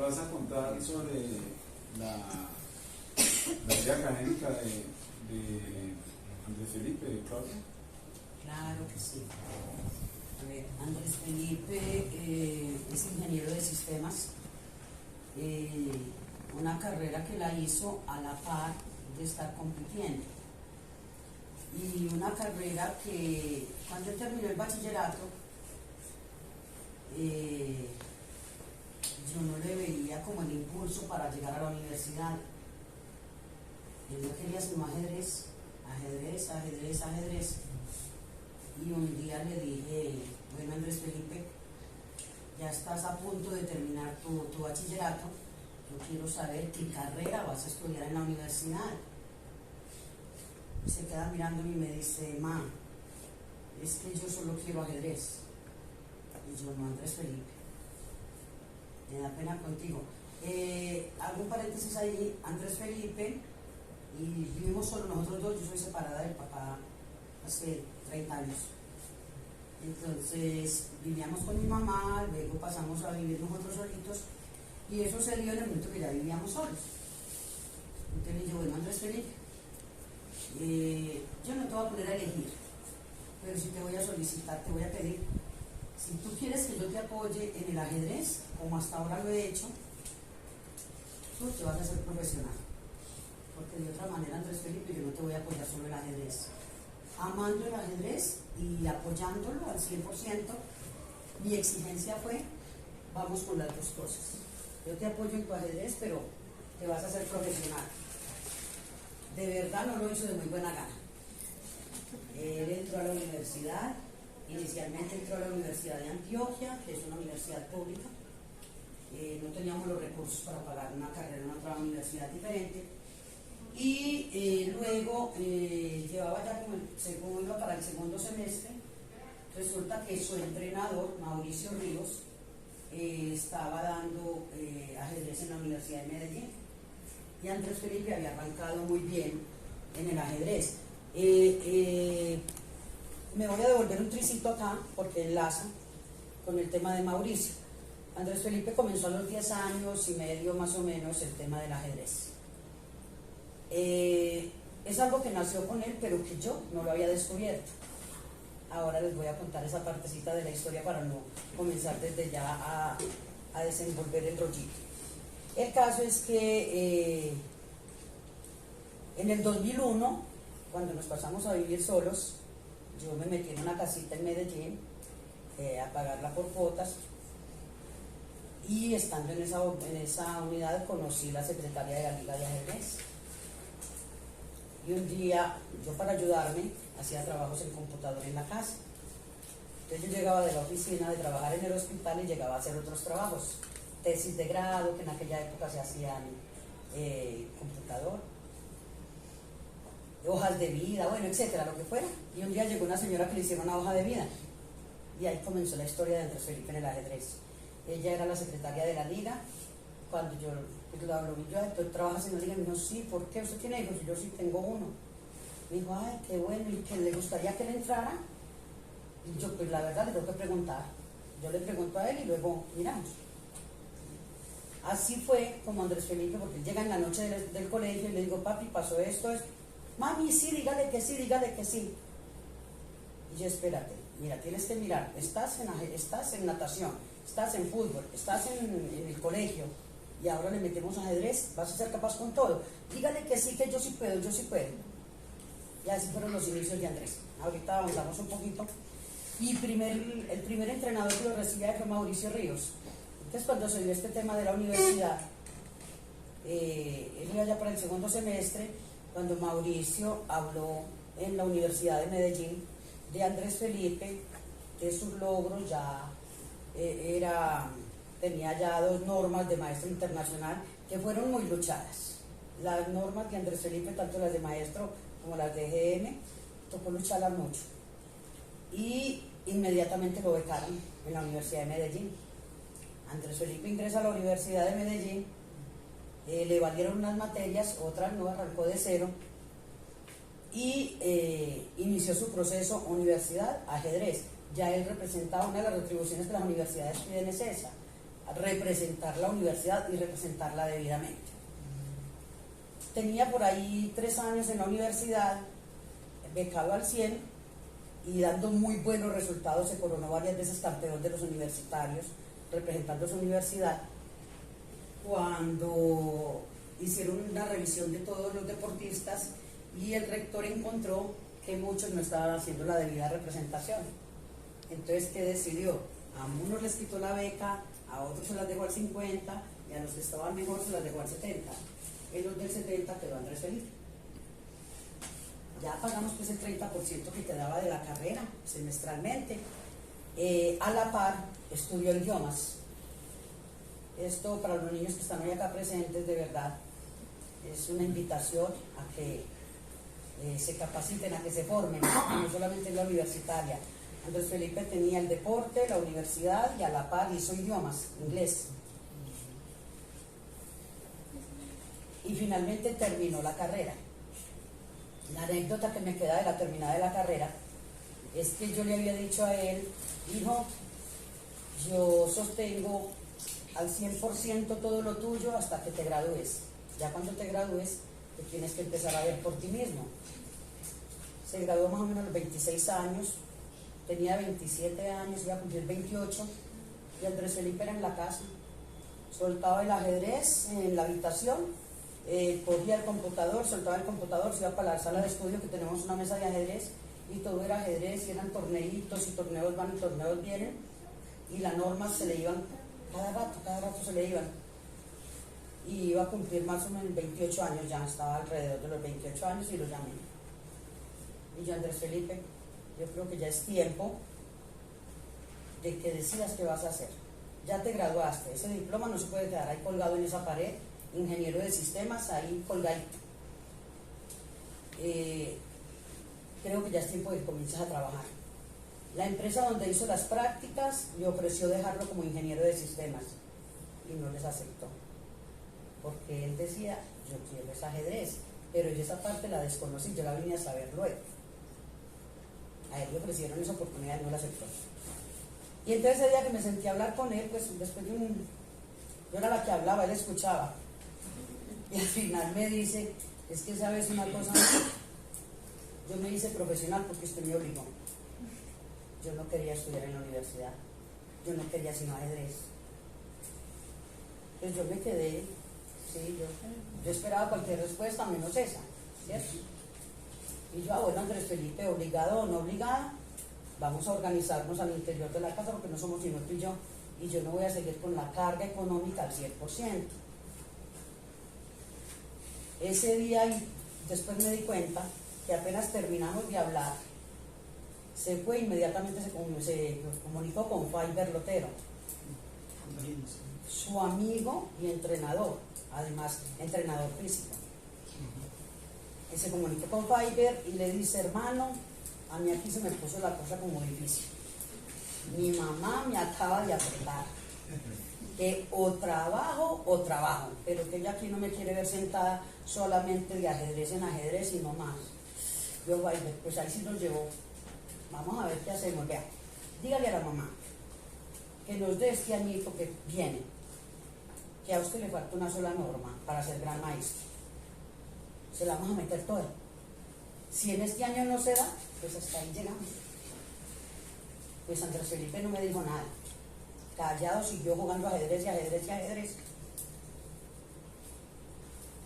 vas a contar sobre la vida académica de Andrés Felipe, Claudia? Claro que sí. A ver, Andrés Felipe es ingeniero de sistemas, una carrera que la hizo a la par de estar compitiendo. Y una carrera que cuando él terminó el bachillerato, yo no le veía como el impulso para llegar a la universidad. Él no quería sino ajedrez, ajedrez, ajedrez, ajedrez. Y un día le dije, bueno, Andrés Felipe, ya estás a punto de terminar tu bachillerato, yo quiero saber qué carrera vas a estudiar en la universidad. Y se queda mirándome y me dice, ma, es que yo solo quiero ajedrez. Y yo, no, Andrés Felipe, me da pena contigo. Hago un paréntesis ahí, Andrés Felipe, y vivimos solo nosotros dos, yo soy separada del papá hace 30 años. Entonces vivíamos con mi mamá, luego pasamos a vivir nosotros solitos, y eso se dio en el momento que ya vivíamos solos. Entonces le dije, bueno, Andrés Felipe, yo no te voy a poner a elegir, pero sí te voy a solicitar, te voy a pedir, si tú quieres que yo te apoye en el ajedrez, como hasta ahora lo he hecho, tú te vas a hacer profesional. Porque de otra manera, Andrés Felipe, yo no te voy a apoyar solo el ajedrez. Amando el ajedrez y apoyándolo al 100%, mi exigencia fue, vamos con las dos cosas. Yo te apoyo en tu ajedrez, pero te vas a hacer profesional. De verdad no lo hizo de muy buena gana. Él entró a la universidad, inicialmente entró a la Universidad de Antioquia, que es una universidad pública. No teníamos los recursos para pagar una carrera en otra universidad diferente. Y luego llevaba ya como iba para el segundo semestre, resulta que su entrenador, Mauricio Ríos, estaba dando ajedrez en la Universidad de Medellín, y Andrés Felipe había arrancado muy bien en el ajedrez. Me voy a devolver un tricito acá porque enlaza con el tema de Mauricio. Andrés Felipe comenzó a los 10 años y medio más o menos el tema del ajedrez. Es algo que nació con él, pero que yo no lo había descubierto. Ahora les voy a contar esa partecita de la historia para no comenzar desde ya a desenvolver el rollito. El caso es que en el 2001, cuando nos pasamos a vivir solos, yo me metí en una casita en Medellín a pagarla por cuotas, y estando en esa unidad conocí la secretaria de la Liga de Ajedrez. Y un día, yo para ayudarme, hacía trabajos en computador en la casa. Entonces yo llegaba de la oficina de trabajar en el hospital y llegaba a hacer otros trabajos, tesis de grado, que en aquella época se hacían computador, hojas de vida, bueno, etcétera, lo que fuera. Y un día llegó una señora que le hicieron una hoja de vida, y ahí comenzó la historia de Andrés Felipe en el ajedrez. Ella era la secretaria de la liga. Cuando yo lo vi, ¿tú trabajas en la liga? Me dijo, sí, ¿por qué? ¿Usted tiene hijos? Y yo sí tengo uno. Me dijo, ay, qué bueno, ¿y que le gustaría que le entrara? Y yo, pues la verdad, le tengo que preguntar. Yo le pregunto a él y luego miramos. Así fue como Andrés Felipe, porque él llega en la noche del colegio y le digo, papi, pasó esto. Mami, sí, dígale que sí, dígale que sí. Y yo, espérate, mira, tienes que mirar, estás en natación, estás en fútbol, estás en el colegio, y ahora le metemos ajedrez, vas a ser capaz con todo. Dígale que sí, que yo sí puedo, yo sí puedo. Y así fueron los inicios de Andrés. Ahorita avanzamos un poquito. Y el primer entrenador que lo recibía fue Mauricio Ríos. Entonces, cuando se dio este tema de la universidad, él iba ya para el segundo semestre, cuando Mauricio habló en la Universidad de Medellín de Andrés Felipe, de sus logros, ya tenía ya 2 normas de maestro internacional que fueron muy luchadas. Las normas de Andrés Felipe, tanto las de maestro como las de GM, tocó lucharlas mucho. Y inmediatamente lo becaron en la Universidad de Medellín. Andrés Felipe ingresa a la Universidad de Medellín, le valieron unas materias, otras no, arrancó de cero, y inició su proceso universidad, ajedrez. Ya él representaba una de las retribuciones que las universidades piden, es esa, representar la universidad y representarla debidamente. Tenía por ahí 3 años en la universidad, becado al 100 y dando muy buenos resultados. Se coronó varias veces campeón de los universitarios, representando a su universidad. Cuando hicieron una revisión de todos los deportistas y el rector encontró que muchos no estaban haciendo la debida representación. Entonces, ¿qué decidió? A unos les quitó la beca, a otros se las dejó al 50 y a los que estaban mejor se las dejó al 70. En los del 70 quedó Andrés Felipe. Ya pagamos pues el 30% que quedaba de la carrera semestralmente. A la par estudió idiomas. Esto para los niños que están hoy acá presentes, de verdad, es una invitación a que se capaciten, a que se formen, no solamente en la universitaria. Andrés Felipe tenía el deporte, la universidad y a la par hizo idiomas, inglés. Y finalmente terminó la carrera. La anécdota que me queda de la terminada de la carrera es que yo le había dicho a él: hijo, yo sostengo al 100% todo lo tuyo hasta que te gradúes. Ya cuando te gradúes, te tienes que empezar a ver por ti mismo. Se graduó más o menos a los 26 años, tenía 27 años, iba a cumplir 28, y Andrés Felipe era en la casa. Soltaba el ajedrez en la habitación, cogía el computador, soltaba el computador, se iba para la sala de estudio, que tenemos una mesa de ajedrez, y todo era ajedrez, y eran torneitos, y torneos van y torneos vienen, y las normas se le iban, cada rato se le iban. Y iba a cumplir más o menos 28 años, ya estaba alrededor de los 28 años, y lo llamé. Y yo: Andrés Felipe, yo creo que ya es tiempo de que decidas qué vas a hacer. Ya te graduaste, ese diploma no se puede quedar ahí colgado en esa pared, ingeniero de sistemas, ahí colgadito. Creo que ya es tiempo de que comiences a trabajar. La empresa donde hizo las prácticas le ofreció dejarlo como ingeniero de sistemas y no les aceptó, porque él decía: yo quiero ese ajedrez, pero yo esa parte la desconocí, yo la vine a saber luego. A él le ofrecieron esa oportunidad y no la aceptó. Y entonces ese día que me sentí a hablar con él, pues después de yo era la que hablaba, él escuchaba. Y al final me dice: es que sabes una cosa, yo me hice profesional porque usted me obligó. Yo no quería estudiar en la universidad, yo no quería sino ajedrez. Entonces yo me quedé, sí, yo esperaba cualquier respuesta menos esa, ¿cierto? Y yo: bueno, Andrés Felipe, obligado o no obligado, vamos a organizarnos al interior de la casa porque no somos sino tú y yo no voy a seguir con la carga económica al 100%. Ese día, y después me di cuenta que apenas terminamos de hablar, se fue inmediatamente, se comunicó con Fiber Lotero, su amigo y entrenador, además entrenador físico. Y se comunicó con Fiber y le dice: hermano, a mí aquí se me puso la cosa como difícil. Mi mamá me acaba de apretar, que o trabajo, pero que ella aquí no me quiere ver sentada solamente de ajedrez en ajedrez y no más. Yo: Fiber, pues ahí sí nos llevó. Vamos a ver qué hacemos. Vea, dígale a la mamá que nos dé este añito que viene, que a usted le falta una sola norma para ser gran maestro. Se la vamos a meter toda. Si en este año no se da, pues hasta ahí llegamos. Pues Andrés Felipe no me dijo nada. Callado siguió jugando ajedrez y ajedrez y ajedrez.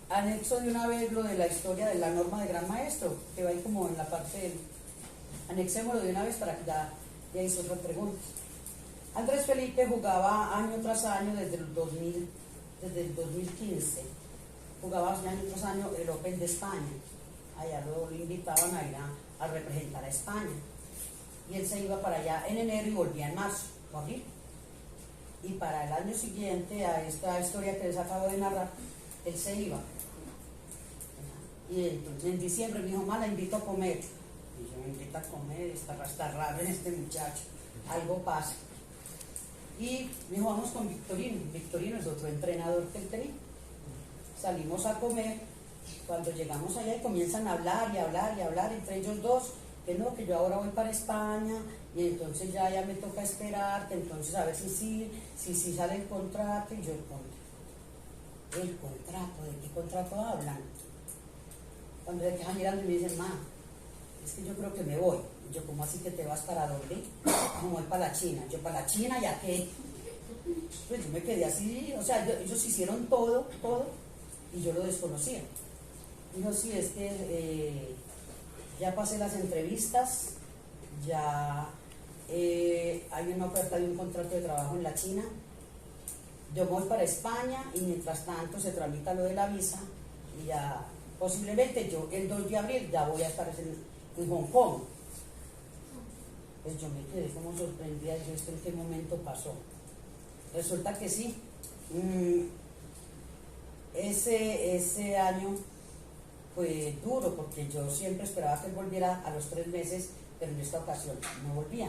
Anexo de una vez lo de la historia de la norma de gran maestro, que va ahí como en la parte del... Anexémoslo de una vez para que ya hizo otra pregunta. Andrés Felipe jugaba año tras año desde el 2015. Jugaba año tras año el Open de España. Allá lo invitaban a ir a representar a España. Y él se iba para allá en enero y volvía en marzo, o abril. Y para el año siguiente, a esta historia que les acabo de narrar, él se iba. Y entonces en diciembre me dijo: la invito a comer. Y yo: me invita a comer, está raro en este muchacho, algo pasa. Y me dijo: vamos con Victorino. Victorino es otro entrenador que él tenía. Salimos a comer. Cuando llegamos allá y comienzan a hablar y hablar y hablar entre ellos dos, que no, que yo ahora voy para España y entonces ya me toca esperar, que entonces a ver si sale el contrato. Y yo, el contrato, ¿de qué contrato hablan? Cuando se quedan mirando y me dicen, ma, es que yo creo que me voy. Y yo, ¿cómo así que te vas para dónde? No, voy para la China. Yo, ¿para la China ya qué? Pues yo me quedé así, o sea, ellos hicieron todo, y yo lo desconocía. Dijo, sí, es que ya pasé las entrevistas, ya hay una oferta de un contrato de trabajo en la China, yo voy para España y mientras tanto se tramita lo de la visa y ya posiblemente yo el 2 de abril ya voy a estar en Hong Kong. Pues yo me quedé como sorprendida, yo ¿esto en qué momento pasó? Resulta que sí, ese año fue duro porque yo siempre esperaba que él volviera a los 3 meses, pero en esta ocasión no volvía.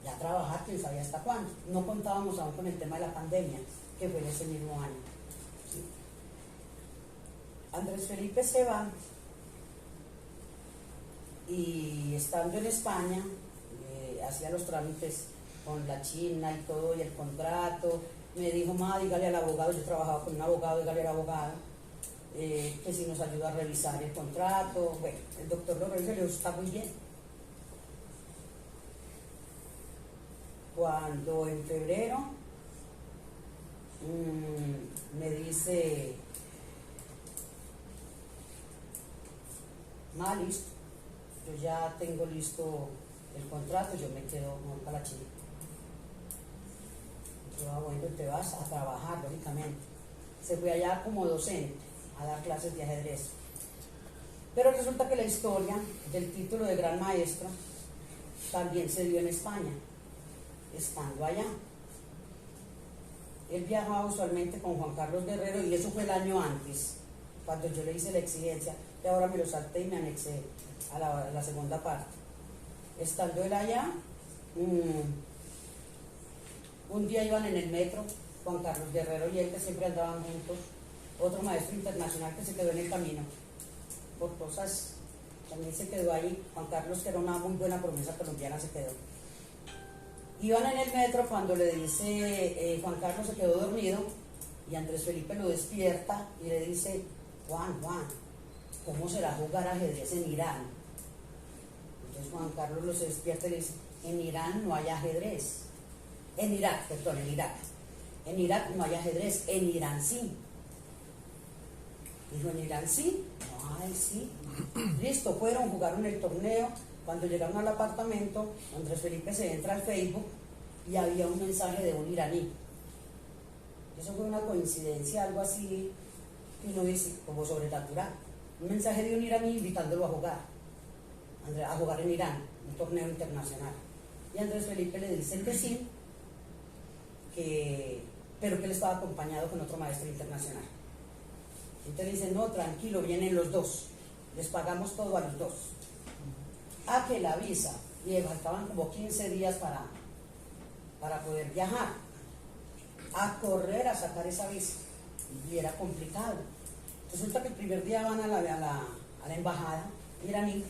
Ya trabajar, quién sabía hasta cuándo. No contábamos aún con el tema de la pandemia, que fue en ese mismo año. Sí. Andrés Felipe se va y estando en España, hacía los trámites con la China y todo, y el contrato. Me dijo, ma, dígale al abogado, yo trabajaba con un abogado, dígale al abogado, que si nos ayuda a revisar el contrato. Bueno, el doctor lo revisó y le dijo, está muy bien. Cuando en febrero me dice, ma, listo, yo ya tengo listo el contrato, yo me quedo para la China. Yo, bueno, te vas a trabajar, lógicamente. Se fue allá como docente a dar clases de ajedrez. Pero resulta que la historia del título de gran maestro también se dio en España, estando allá. Él viajaba usualmente con Juan Carlos Guerrero y eso fue el año antes, cuando yo le hice la exigencia, y ahora me lo salté y me anexé a la segunda parte. Estando él allá, un día iban en el metro, Juan Carlos Guerrero y él, que siempre andaban juntos, otro maestro internacional que se quedó en el camino, por cosas, también se quedó ahí, Juan Carlos, que era una muy buena promesa colombiana, se quedó. Iban en el metro cuando le dice, Juan Carlos se quedó dormido, y Andrés Felipe lo despierta y le dice, Juan, ¿cómo será jugar ajedrez en Irán? Entonces Juan Carlos los despierta y le dice, en Irán no hay ajedrez. En Irak En Irak no hay ajedrez, en Irán sí. Dijo, ¿en Irán sí? No, ay, sí. Listo, fueron, jugaron el torneo. Cuando llegaron al apartamento, Andrés Felipe se entra al Facebook y había un mensaje de un iraní. Eso fue una coincidencia, algo así, que uno dice, como sobrenatural. Un mensaje de un iraní invitándolo a jugar en Irán, un torneo internacional. Y Andrés Felipe le dice que sí, pero que él estaba acompañado con otro maestro internacional. Entonces dice, no, tranquilo, vienen los dos, les pagamos todo a los dos. Que la visa, y le faltaban como 15 días para poder viajar, a correr a sacar esa visa, y era complicado. Resulta que el primer día van a la embajada iraní,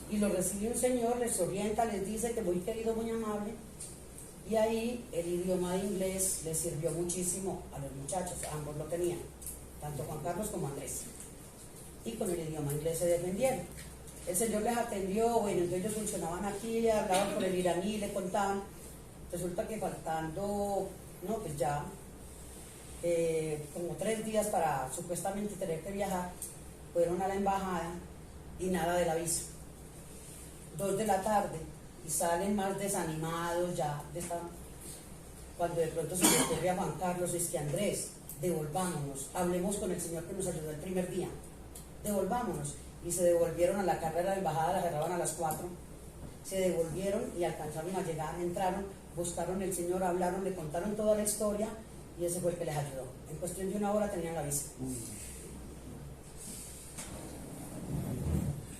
y lo recibe un señor, les orienta, les dice que muy querido, muy amable, y ahí el idioma de inglés les sirvió muchísimo a los muchachos, ambos lo tenían, tanto Juan Carlos como Andrés, y con el idioma inglés se defendieron. El señor les atendió, bueno, entonces ellos funcionaban aquí, hablaban con el iraní, le contaban. Resulta que faltando, no, pues ya, como 3 días para supuestamente tener que viajar, fueron a la embajada y nada de la visa. 2 de la tarde y salen más desanimados ya, cuando de pronto se le ocurre a Juan Carlos, es que Andrés, devolvámonos, hablemos con el señor que nos ayudó el primer día, devolvámonos. Y se devolvieron a la carrera de embajada, la cerraban a las 4, se devolvieron y alcanzaron a llegar, entraron, buscaron el señor, hablaron, le contaron toda la historia y ese fue el que les ayudó. En cuestión de 1 hora tenían la visa.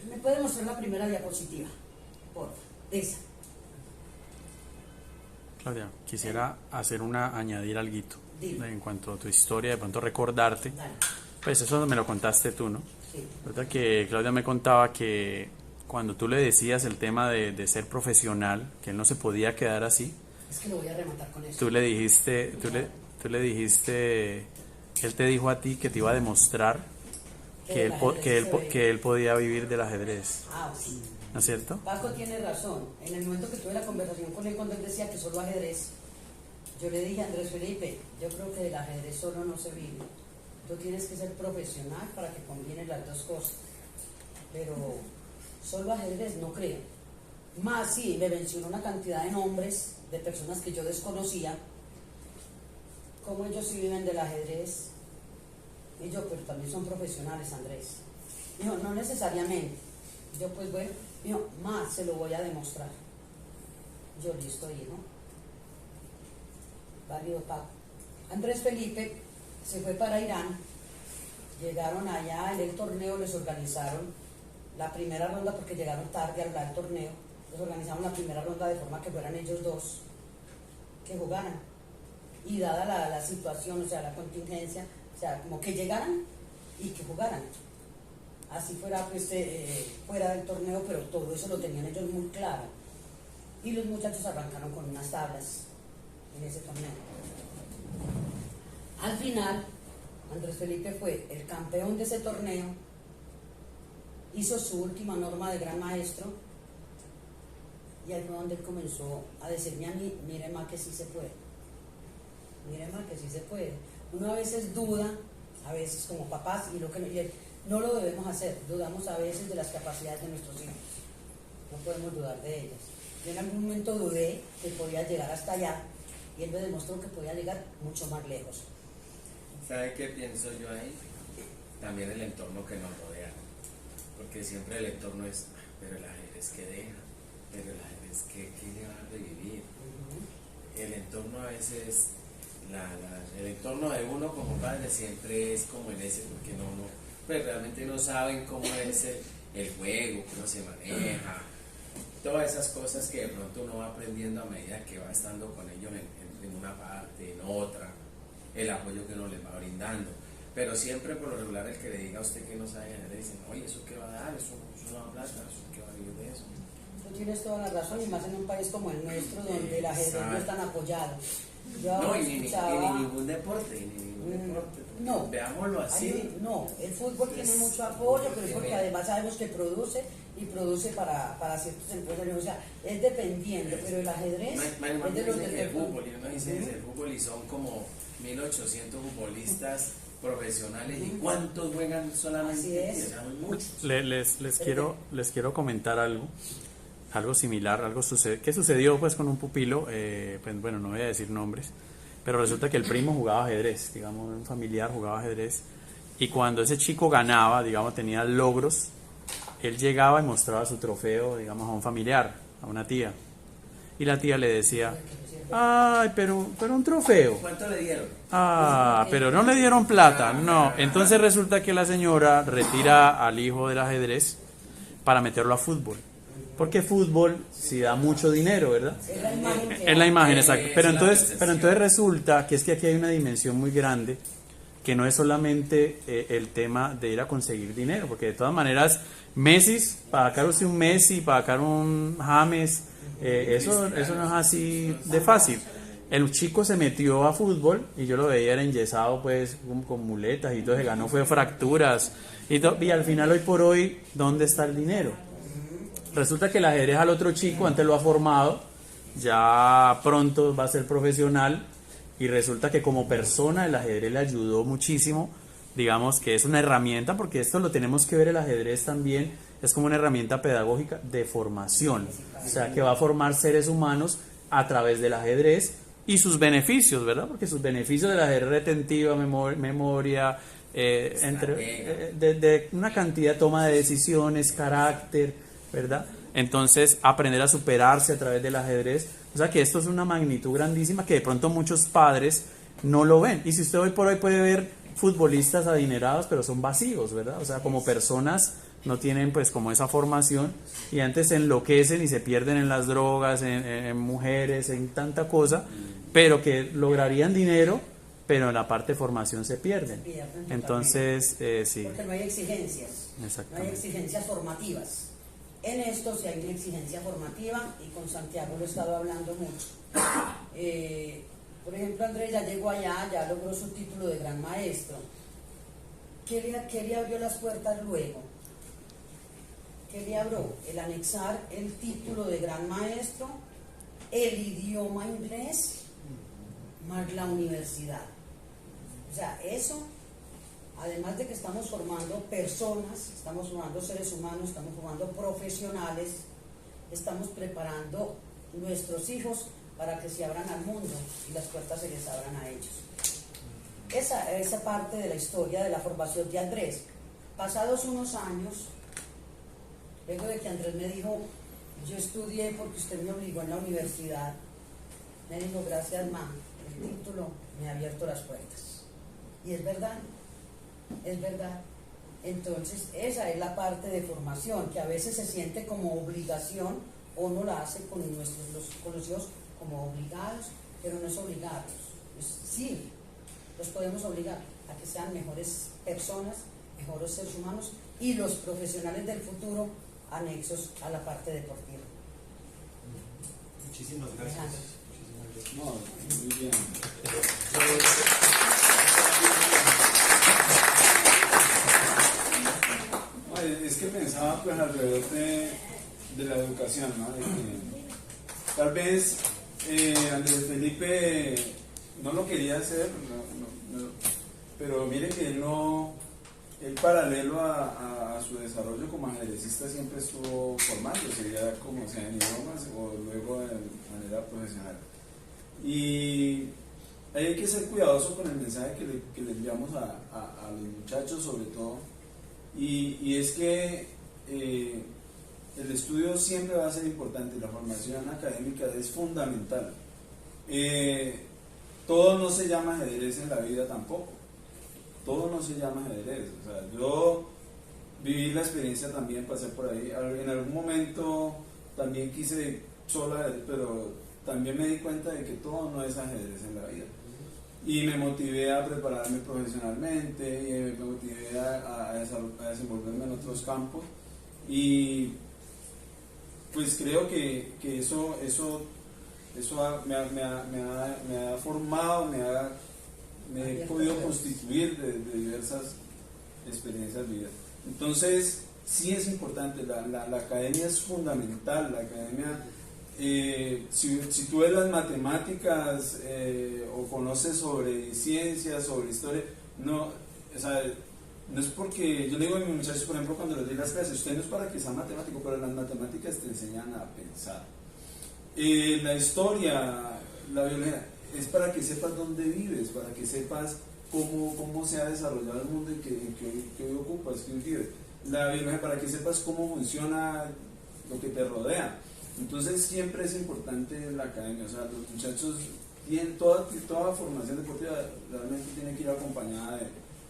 ¿Me puede mostrar la primera diapositiva? Por favor, esa. Claudia, quisiera añadir alguito en cuanto a tu historia, de pronto recordarte. Dale. Pues eso me lo contaste tú, ¿no? Sí. Verdad que Claudia me contaba que cuando tú le decías el tema de ser profesional, que él no se podía quedar así, Es que lo voy a rematar con eso. tú le dijiste, él te dijo a ti que te iba a demostrar que él podía vivir del ajedrez, Sí. ¿no es cierto? Paco tiene razón. En el momento que tuve la conversación con él, cuando él decía que solo ajedrez, yo le dije a Andrés Felipe, yo creo que del ajedrez solo no se vive. Tú tienes que ser profesional para que combines las dos cosas. Pero solo ajedrez no creo. Más sí, me mencionó una cantidad de nombres de personas que yo desconocía, cómo ellos sí viven del ajedrez. Y yo, pero también son profesionales, Andrés. Dijo, no necesariamente. Yo, pues bueno, dijo, más se lo voy a demostrar. Yo, listo, hijo. Válido, Paco. Andrés Felipe se fue para Irán. Llegaron allá, en el torneo les organizaron la primera ronda porque llegaron tarde al torneo. Les organizaron la primera ronda de forma que fueran ellos dos que jugaran. Y dada la situación, o sea, la contingencia, o sea, como que llegaran y que jugaran. Así fuera, pues, fuera del torneo, pero todo eso lo tenían ellos muy claro. Y los muchachos arrancaron con unas tablas en ese torneo. Al final, Andrés Felipe fue el campeón de ese torneo, hizo su última norma de gran maestro, y ahí fue donde él comenzó a decirme a mí, mire más que sí se puede. Mire más que sí se puede. Uno a veces duda, a veces como papás, y no lo debemos hacer, dudamos a veces de las capacidades de nuestros hijos, no podemos dudar de ellas. Yo en algún momento dudé que podía llegar hasta allá, y él me demostró que podía llegar mucho más lejos. ¿Sabe qué pienso yo ahí? También el entorno que nos rodea, porque siempre el entorno es, pero el ajedrez que deja, pero el ajedrez que le va a revivir. El entorno a veces, el entorno de uno como padre siempre es como en ese, porque pues realmente no saben cómo es el juego, cómo se maneja, todas esas cosas que de pronto uno va aprendiendo a medida que va estando con ellos en una parte, en otra, el apoyo que uno les va brindando. Pero siempre por lo regular el que le diga a usted que no sabe le dicen, oye, ¿eso qué va a dar? ¿Eso no va a plata? ¿Eso qué va a vivir de eso? Tú tienes toda la razón, y más en un país como el nuestro, donde el ajedrez no es tan apoyado. No, y ni ningún deporte, No, veámoslo así. No, el fútbol tiene mucho apoyo, pero es porque además sabemos que produce para ciertos empresarios, o sea, es dependiendo, pero el ajedrez es de los del fútbol, y uno dice el fútbol y son como 1800 futbolistas profesionales, y ¿cuántos juegan solamente? Así es. Muchos. Les quiero comentar algo similar, que sucedió pues con un pupilo, pues bueno, no voy a decir nombres, pero resulta que el primo jugaba ajedrez, digamos, un familiar jugaba ajedrez, y cuando ese chico ganaba, digamos, tenía logros, él llegaba y mostraba su trofeo, digamos, a un familiar, a una tía, y la tía le decía, ay, pero un trofeo. ¿Cuánto le dieron? Ah, pero no le dieron plata, no. Entonces resulta que la señora retira al hijo del ajedrez para meterlo a fútbol. Porque fútbol sí da mucho dinero, ¿verdad? Es la imagen, exacto. Pero entonces resulta que es que aquí hay una dimensión muy grande, que no es solamente el tema de ir a conseguir dinero, porque de todas maneras, Messi, para sacar usted un Messi, para sacar un James, eso no es así de fácil. El chico se metió a fútbol y yo lo veía, era enyesado pues con muletas y todo, se ganó fue fracturas y al final, hoy por hoy, ¿dónde está el dinero? Resulta que el ajedrez al otro chico antes lo ha formado, ya pronto va a ser profesional, y resulta que como persona el ajedrez le ayudó muchísimo, digamos que es una herramienta, porque esto lo tenemos que ver, el ajedrez también es como una herramienta pedagógica de formación, o sea que va a formar seres humanos a través del ajedrez y sus beneficios, ¿verdad? Porque sus beneficios del ajedrez, retentiva, memoria, de una cantidad de toma de decisiones, carácter, ¿verdad? Entonces, aprender a superarse a través del ajedrez. O sea que esto es una magnitud grandísima que de pronto muchos padres no lo ven. Y si usted hoy por hoy puede ver futbolistas adinerados, pero son vacíos, ¿verdad? O sea, como personas no tienen pues como esa formación, y antes se enloquecen y se pierden en las drogas, en mujeres, en tanta cosa, pero que lograrían dinero, pero en la parte de formación se pierden. Entonces, sí. Porque no hay exigencias. No hay exigencias formativas. En esto sí hay una exigencia formativa y con Santiago lo he estado hablando mucho. Por ejemplo, Andrés ya llegó allá, ya logró su título de gran maestro. ¿Qué le abrió las puertas luego? ¿Qué le abrió? El anexar el título de gran maestro, el idioma inglés, más la universidad. O sea, eso, además de que estamos formando personas, estamos formando seres humanos, estamos formando profesionales, estamos preparando nuestros hijos para que se abran al mundo y las puertas se les abran a ellos. Esa parte de la historia de la formación de Andrés. Pasados unos años, luego de que Andrés me dijo, yo estudié porque usted me obligó en la universidad, me dijo, gracias, ma, el título me ha abierto las puertas. Y es verdad, es verdad. Entonces, esa es la parte de formación, que a veces se siente como obligación, o no la hace con los hijos como obligados, pero no es obligados. Sí, los podemos obligar a que sean mejores personas, mejores seres humanos y los profesionales del futuro anexos a la parte deportiva. Muchísimas gracias. Alejandro. No, muy bien. Es que pensaba pues alrededor de la educación, ¿no? De que tal vez Andrés Felipe no lo quería hacer, pero mire que él paralelo a su desarrollo como ajedrecista siempre estuvo formándose, ya como sea en idiomas o luego de manera profesional. Y hay que ser cuidadoso con el mensaje que le enviamos a los muchachos sobre todo, y es que el estudio siempre va a ser importante, la formación académica es fundamental. Todo no se llama ajedrez en la vida tampoco, todo no se llama ajedrez. O sea, yo viví la experiencia también, pasé por ahí, en algún momento también quise solo ajedrez, pero también me di cuenta de que todo no es ajedrez en la vida. Y me motivé a prepararme profesionalmente, y me motivé a desenvolverme en otros campos, y pues creo que eso me ha formado, me he podido constituir de diversas experiencias vividas. Entonces, sí es importante, la academia es fundamental, la academia, si tú ves las matemáticas o conoces sobre ciencias, sobre historia, no es porque, yo le digo a mis muchachos, por ejemplo, cuando les doy las clases, usted no es para que sea matemático, pero las matemáticas te enseñan a pensar. La historia, la biología, es para que sepas dónde vives, para que sepas cómo se ha desarrollado el mundo en que hoy ocupas, que hoy vives. La biología, para que sepas cómo funciona lo que te rodea. Entonces siempre es importante la academia, o sea, los muchachos tienen toda formación deportiva realmente tiene que ir acompañada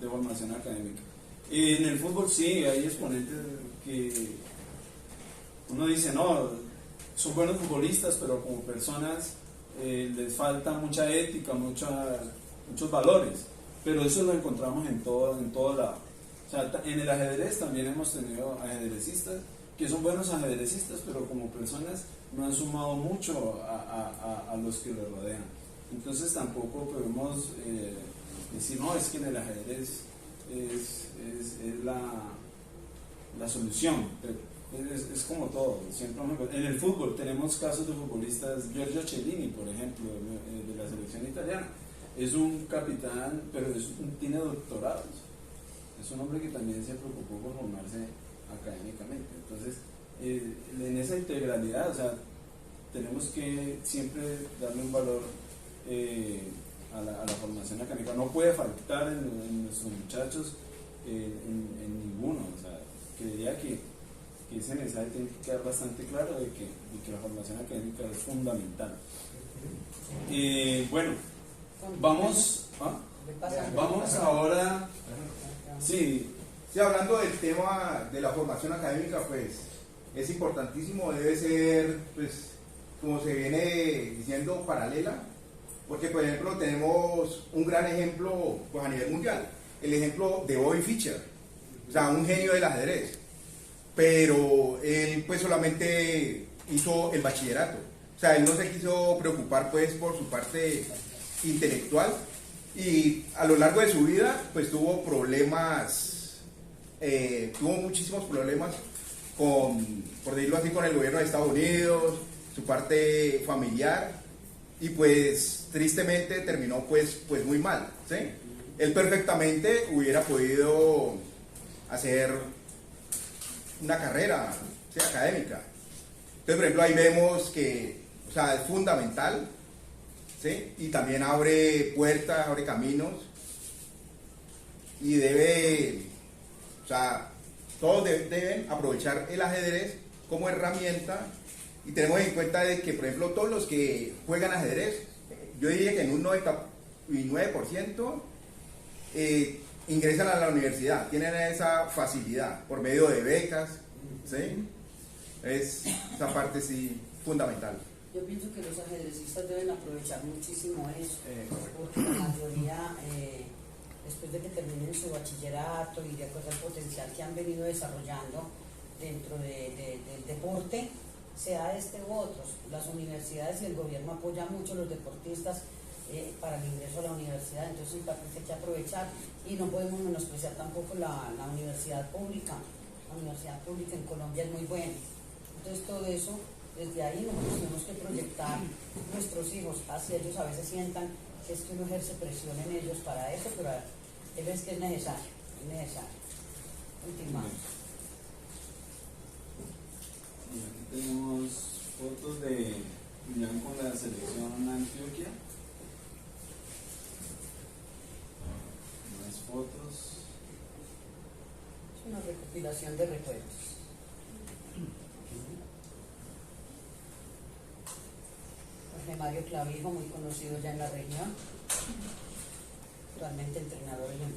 de formación académica. En el fútbol sí, hay exponentes que uno dice, no, son buenos futbolistas, pero como personas les falta mucha ética, muchos valores, pero eso lo encontramos en todo lado. O sea, en el ajedrez también hemos tenido ajedrecistas que son buenos ajedrecistas, pero como personas no han sumado mucho a los que lo rodean. Entonces tampoco podemos decir, no, es que en el ajedrez es la solución. Es como todo, siempre en el fútbol tenemos casos de futbolistas, Giorgio Cellini, por ejemplo, de la selección italiana, es un capitán, pero tiene doctorados, es un hombre que también se preocupó por formarse académicamente. Entonces, en esa integralidad, o sea, tenemos que siempre darle un valor a la formación académica. No puede faltar en nuestros muchachos en ninguno. O sea, creería que ese mensaje tiene que quedar bastante claro de que la formación académica es fundamental. Bueno, vamos ahora. Sí, hablando del tema de la formación académica, pues es importantísimo, debe ser, pues, como se viene diciendo, paralela, porque por ejemplo tenemos un gran ejemplo pues, a nivel mundial, el ejemplo de Bobby Fischer, o sea, un genio del ajedrez. pero él pues solamente hizo el bachillerato. O sea, él no se quiso preocupar pues por su parte intelectual, y a lo largo de su vida pues tuvo problemas, tuvo muchísimos problemas con, por decirlo así, con el gobierno de Estados Unidos, su parte familiar, y pues tristemente terminó pues muy mal, ¿sí? Él perfectamente hubiera podido hacer una carrera, ¿sí?, académica. Entonces, por ejemplo, ahí vemos que, o sea, es fundamental, ¿sí?, y también abre puertas, abre caminos, y debe, o sea, todos deben aprovechar el ajedrez como herramienta, y tenemos en cuenta de que, por ejemplo, todos los que juegan ajedrez, yo diría que en un 99% ingresan a la universidad, tienen esa facilidad por medio de becas, ¿sí? Es esa parte sí fundamental. Yo pienso que los ajedrecistas deben aprovechar muchísimo eso, porque la mayoría, después de que terminen su bachillerato y de acuerdo al potencial que han venido desarrollando dentro del deporte, sea este u otros, las universidades y el gobierno apoyan mucho a los deportistas para el ingreso a la universidad, entonces en parte hay que aprovechar, y no podemos menospreciar tampoco la universidad pública. La universidad pública en Colombia es muy buena, entonces todo eso, desde ahí nosotros tenemos que proyectar nuestros hijos hacia ellos. A veces sientan que es que uno ejerce presión en ellos para eso, pero él es que es necesario, es necesario. Continuamos. Y aquí tenemos fotos de Julián con la selección Antioquia. Más fotos. Es una recopilación de recuerdos. Jorge Mario Clavijo, muy conocido ya en la región, actualmente entrenador en el